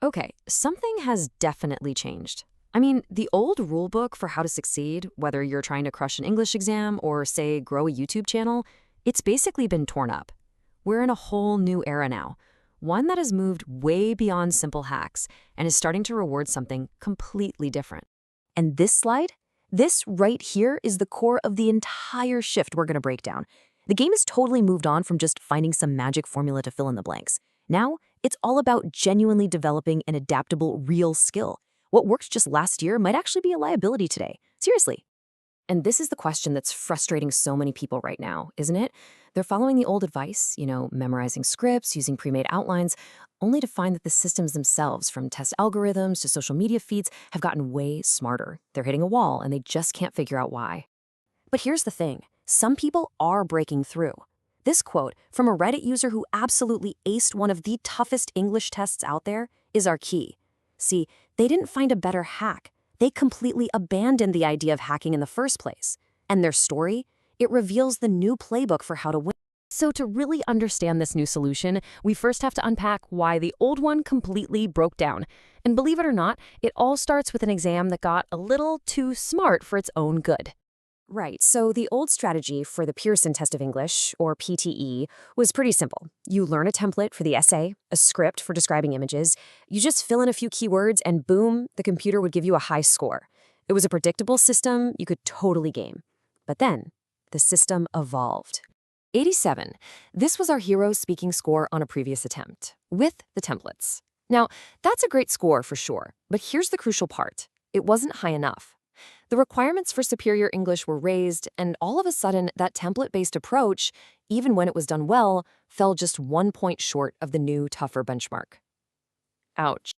Okay, something has definitely changed. I mean, the old rule book for how to succeed, whether you're trying to crush an English exam or, say, grow a YouTube channel, it's basically been torn up. We're in a whole new era now, one that has moved way beyond simple hacks and is starting to reward something completely different. And this slide, this right here is the core of the entire shift we're going to break down. The game has totally moved on from just finding some magic formula to fill in the blanks. Now, it's all about genuinely developing an adaptable, real skill. What worked just last year might actually be a liability today. Seriously. And this is the question that's frustrating so many people right now, isn't it? They're following the old advice, memorizing scripts, using pre-made outlines, only to find that the systems themselves, from test algorithms to social media feeds, have gotten way smarter. They're hitting a wall, and they just can't figure out why. But here's the thing. Some people are breaking through. This quote from a Reddit user who absolutely aced one of the toughest English tests out there is our key. See, they didn't find a better hack. They completely abandoned the idea of hacking in the first place. And their story? It reveals the new playbook for how to win. So to really understand this new solution, we first have to unpack why the old one completely broke down. And believe it or not, it all starts with an exam that got a little too smart for its own good. Right, so the old strategy for the Pearson Test of English, or PTE, was pretty simple. You learn a template for the essay, a script for describing images, you just fill in a few keywords, and boom, the computer would give you a high score. It was a predictable system you could totally game. But then, the system evolved. 87. This was our hero's speaking score on a previous attempt, with the templates. Now, that's a great score for sure, but here's the crucial part. It wasn't high enough. The requirements for superior English were raised, and all of a sudden, that template-based approach, even when it was done well, fell just 1 point short of the new, tougher benchmark. Ouch.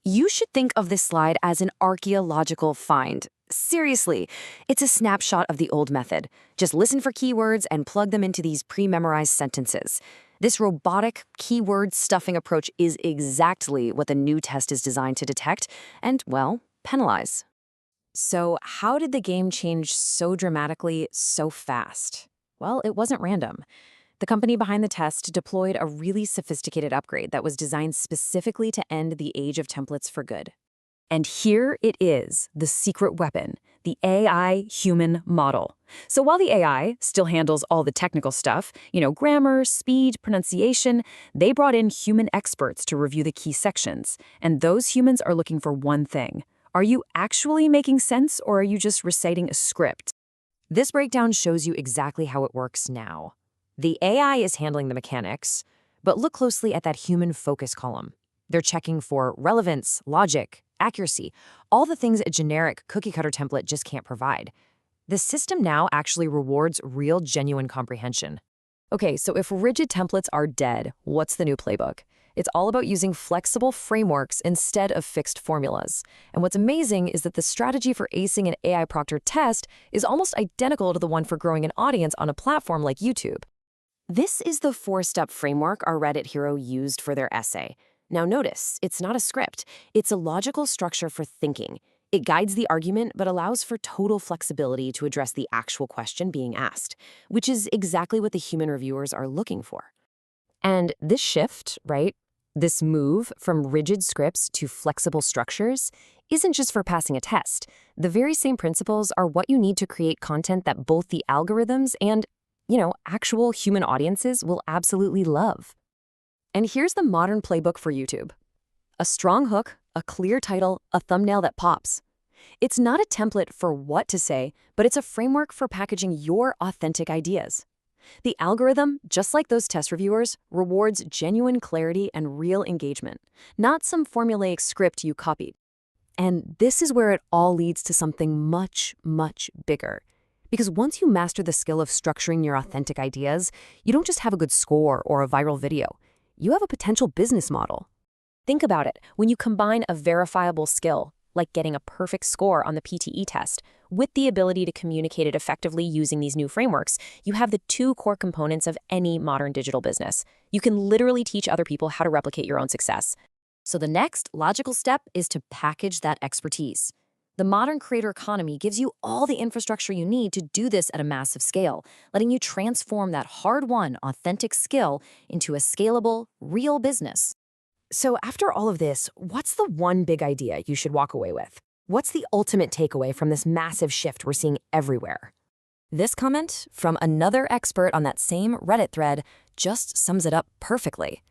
You should think of this slide as an archaeological find. Seriously, it's a snapshot of the old method. Just listen for keywords and plug them into these pre-memorized sentences. This robotic keyword stuffing approach is exactly what the new test is designed to detect and, well, penalize. So, how did the game change so dramatically, so fast? Well, it wasn't random. The company behind the test deployed a really sophisticated upgrade that was designed specifically to end the age of templates for good. And here it is, the secret weapon, the AI human model. So while the AI still handles all the technical stuff, grammar, speed, pronunciation, they brought in human experts to review the key sections. And those humans are looking for one thing. Are you actually making sense, or are you just reciting a script? This breakdown shows you exactly how it works now. The AI is handling the mechanics, but look closely at that human focus column. They're checking for relevance, logic, accuracy, all the things a generic cookie-cutter template just can't provide. The system now actually rewards real, genuine comprehension. Okay, so if rigid templates are dead, what's the new playbook? It's all about using flexible frameworks instead of fixed formulas. And what's amazing is that the strategy for acing an AI-proctored test is almost identical to the one for growing an audience on a platform like YouTube. This is the four-step framework our Reddit hero used for their essay. Now notice, it's not a script. It's a logical structure for thinking. It guides the argument but allows for total flexibility to address the actual question being asked, which is exactly what the human reviewers are looking for. And this shift, right, this move from rigid scripts to flexible structures isn't just for passing a test. The very same principles are what you need to create content that both the algorithms and, actual human audiences will absolutely love. And here's the modern playbook for YouTube. A strong hook, a clear title, a thumbnail that pops. It's not a template for what to say, but it's a framework for packaging your authentic ideas. The algorithm, just like those test reviewers, rewards genuine clarity and real engagement, not some formulaic script you copied. And this is where it all leads to something much, much bigger. Because once you master the skill of structuring your authentic ideas, you don't just have a good score or a viral video. You have a potential business model. Think about it. When you combine a verifiable skill, like getting a perfect score on the PTE test, with the ability to communicate it effectively using these new frameworks, you have the two core components of any modern digital business. You can literally teach other people how to replicate your own success. So the next logical step is to package that expertise. The modern creator economy gives you all the infrastructure you need to do this at a massive scale, letting you transform that hard-won, authentic skill into a scalable, real business. So after all of this, what's the one big idea you should walk away with? What's the ultimate takeaway from this massive shift we're seeing everywhere? This comment from another expert on that same Reddit thread just sums it up perfectly.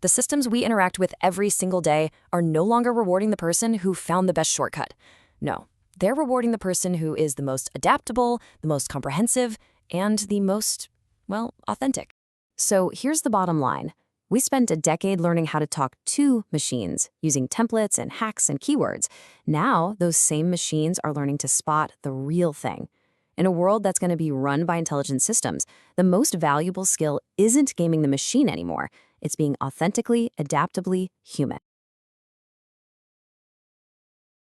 The systems we interact with every single day are no longer rewarding the person who found the best shortcut. No, they're rewarding the person who is the most adaptable, the most comprehensive, and the most, well, authentic. So here's the bottom line. We spent a decade learning how to talk to machines, using templates and hacks and keywords. Now, those same machines are learning to spot the real thing. In a world that's going to be run by intelligent systems, the most valuable skill isn't gaming the machine anymore. It's being authentically, adaptably human.